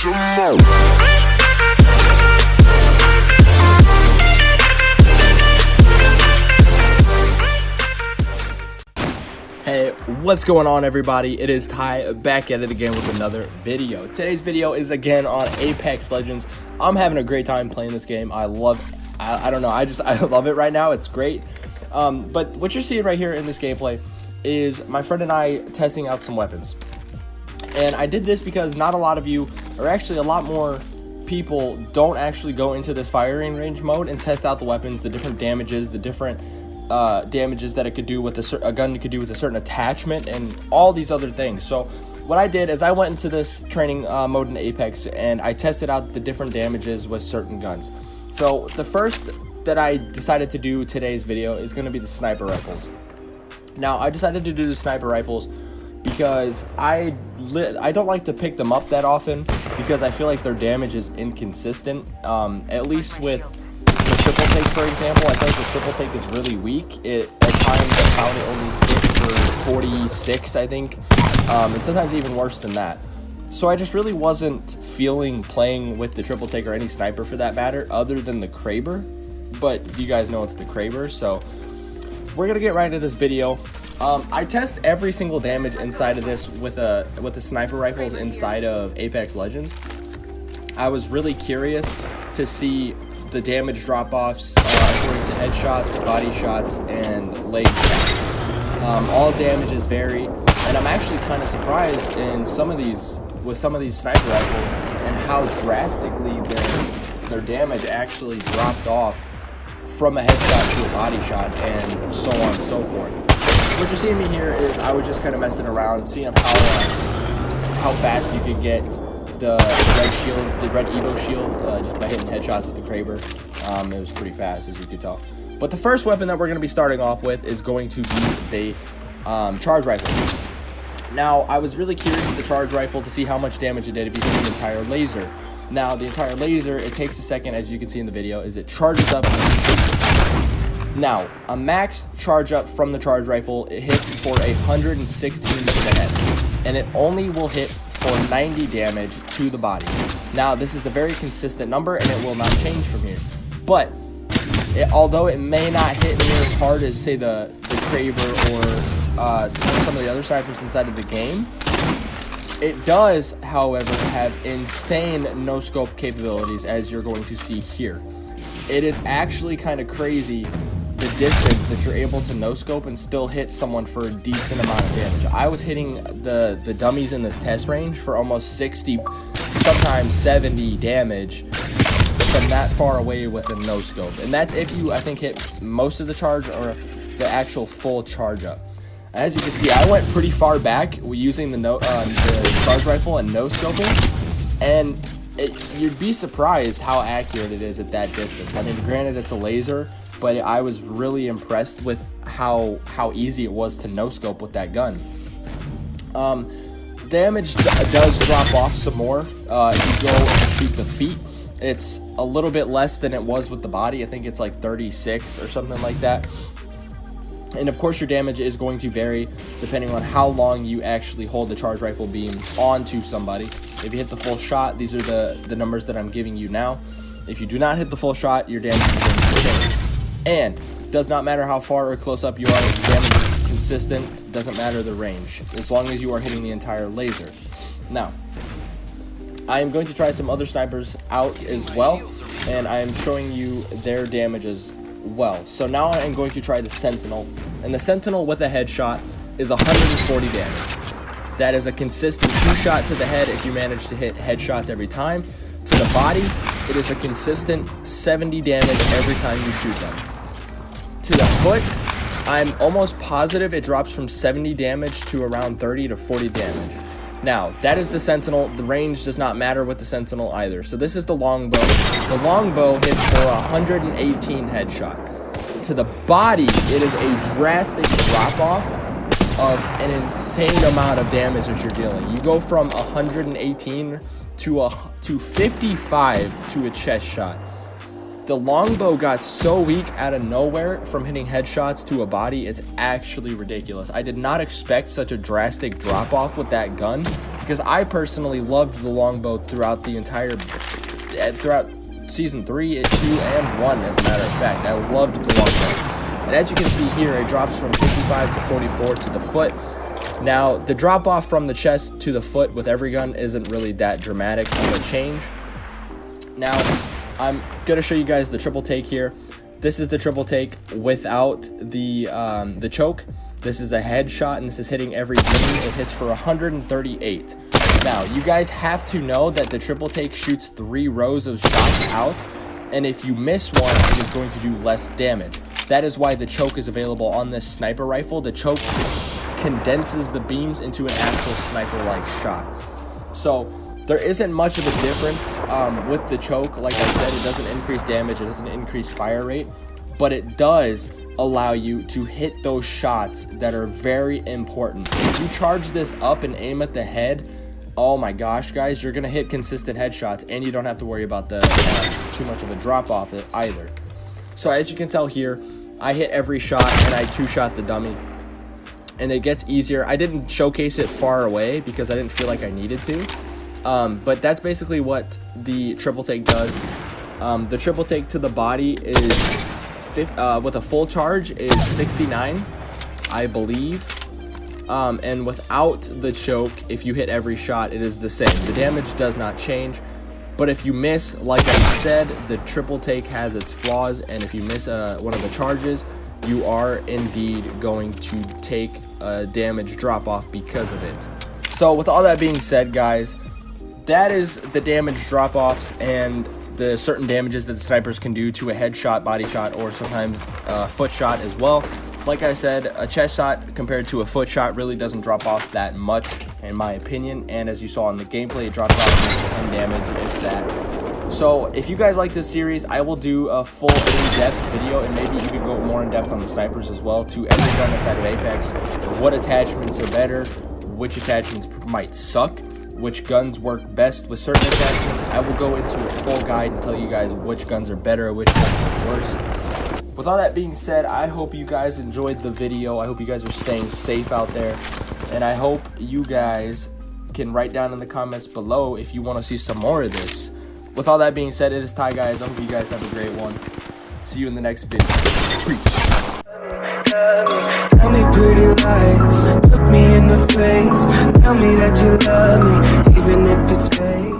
Hey, what's going on, everybody? It is Ty back at it again with another video. Today's video is again on Apex Legends. I'm having a great time playing this game. I love it right now. It's great. But what you're seeing right here in this gameplay is my friend and I testing out some weapons. And I did this because not a lot of you, or actually a lot more people, don't actually go into this firing range mode and test out the weapons, the different damages, the different damages that it could do with a gun could do with a certain attachment, and all these other things. So what I did is I went into this training mode in Apex and I tested out the different damages with certain guns. So the first that I decided to do today's video is going to be the sniper rifles. Now I decided to do the sniper rifles because I don't like to pick them up that often because I feel like their damage is inconsistent. At least with the triple take, for example, I feel like the triple take is really weak. At times I found it only hit for 46, I think, and sometimes even worse than that. So I just really wasn't feeling playing with the triple take or any sniper for that matter, other than the Kraber. But you guys know it's the Kraber, so we're gonna get right into this video. I test every single damage inside of this with the sniper rifles inside of Apex Legends. I was really curious to see the damage drop-offs according to headshots, body shots, and leg shots. All damages vary, and I'm actually kind of surprised with some of these sniper rifles and how drastically their damage actually dropped off from a headshot to a body shot, and so on and so forth. What you're seeing me here is I was just kind of messing around, seeing how fast you could get the red Evo shield just by hitting headshots with the Kraber. It was pretty fast, as you could tell. But the first weapon that we're going to be starting off with is going to be the charge rifle. Now, I was really curious with the charge rifle to see how much damage it did if you hit the entire laser. Now, the entire laser, it takes a second, as you can see in the video, is it charges up. Now, a max charge up from the charge rifle, it hits for 116 to the head, and it only will hit for 90 damage to the body. Now, this is a very consistent number, and it will not change from here. But although it may not hit near as hard as, say, the Kraber or some of the other snipers inside of the game, it does, however, have insane no-scope capabilities, as you're going to see here. It is actually kind of crazy the distance that you're able to no-scope and still hit someone for a decent amount of damage. I was hitting the dummies in this test range for almost 60, sometimes 70 damage from that far away with a no-scope. And that's if you, I think, hit most of the charge or the actual full charge up. As you can see, I went pretty far back using the charge rifle and no-scoping, and you'd be surprised how accurate it is at that distance. I mean, granted, it's a laser, but I was really impressed with how easy it was to no-scope with that gun. Damage does drop off some more if you go and shoot the feet. It's a little bit less than it was with the body. I think it's like 36 or something like that. And of course, your damage is going to vary depending on how long you actually hold the charge rifle beam onto somebody. If you hit the full shot, these are the numbers that I'm giving you now. If you do not hit the full shot, your damage is going to change. And does not matter how far or close up you are, the damage is consistent. Doesn't matter the range, as long as you are hitting the entire laser. Now, I am going to try some other snipers out as well, and I am showing you their damage as well. So now I am going to try the Sentinel, and the Sentinel with a headshot is 140 damage. That is a consistent 2-shot to the head if you manage to hit headshots every time. To the body, it is a consistent 70 damage every time you shoot them. To the foot, I'm almost positive it drops from 70 damage to around 30 to 40 damage. Now, that is the Sentinel. The range does not matter with the Sentinel either. So this is the longbow. The longbow hits for 118 headshot. To the body, it is a drastic drop-off of an insane amount of damage that you're dealing. You go from 118 to 55 to a chest shot. The longbow got so weak out of nowhere from hitting headshots to a body, it's actually ridiculous. I did not expect such a drastic drop-off with that gun, because I personally loved the longbow throughout season 3, 2, and 1. As a matter of fact, I loved the longbow. And as you can see here, it drops from 55 to 44 to the foot. Now, the drop off from the chest to the foot with every gun isn't really that dramatic of a change. Now, I'm gonna show you guys the triple take here. This is the triple take without the choke. This is a headshot, and this is hitting every beam. It hits for 138. Now, you guys have to know that the triple take shoots 3 rows of shots out, and if you miss one, it is going to do less damage. That is why the choke is available on this sniper rifle. The choke condenses the beams into an actual sniper-like shot. So there isn't much of a difference with the choke. Like I said, it doesn't increase damage, it doesn't increase fire rate, but it does allow you to hit those shots that are very important. If you charge this up and aim at the head, oh my gosh, guys, you're gonna hit consistent headshots, and you don't have to worry about the too much of a drop off it either. So as you can tell here, I hit every shot, and I 2-shot the dummy, and it gets easier. I didn't showcase it far away because I didn't feel like I needed to, but that's basically what the triple take does. The triple take to the body is with a full charge is 69, I believe. And without the choke, if you hit every shot, it is the same. The damage does not change, but if you miss, like I said, the triple take has its flaws, and if you miss one of the charges, you are indeed going to take a damage drop off because of it. So with all that being said, guys, that is the damage drop offs and the certain damages that the snipers can do to a headshot, body shot, or sometimes a foot shot as well. Like I said, a chest shot compared to a foot shot really doesn't drop off that much, in my opinion. And as you saw in the gameplay, it drops off 10 damage, if that. So if you guys like this series, I will do a full in-depth video, and maybe you could go more in-depth on the snipers as well, to every gun inside of Apex, what attachments are better, which attachments might suck, which guns work best with certain attachments. I will go into a full guide and tell you guys which guns are better, which guns are worse. With all that being said, I hope you guys enjoyed the video. I hope you guys are staying safe out there, and I hope you guys can write down in the comments below if you want to see some more of this. With all that being said, it is Ty, guys. I hope you guys have a great one. See you in the next video. Peace. Tell me pretty lies, look me in the face. Tell me that you love me, even if it's fake.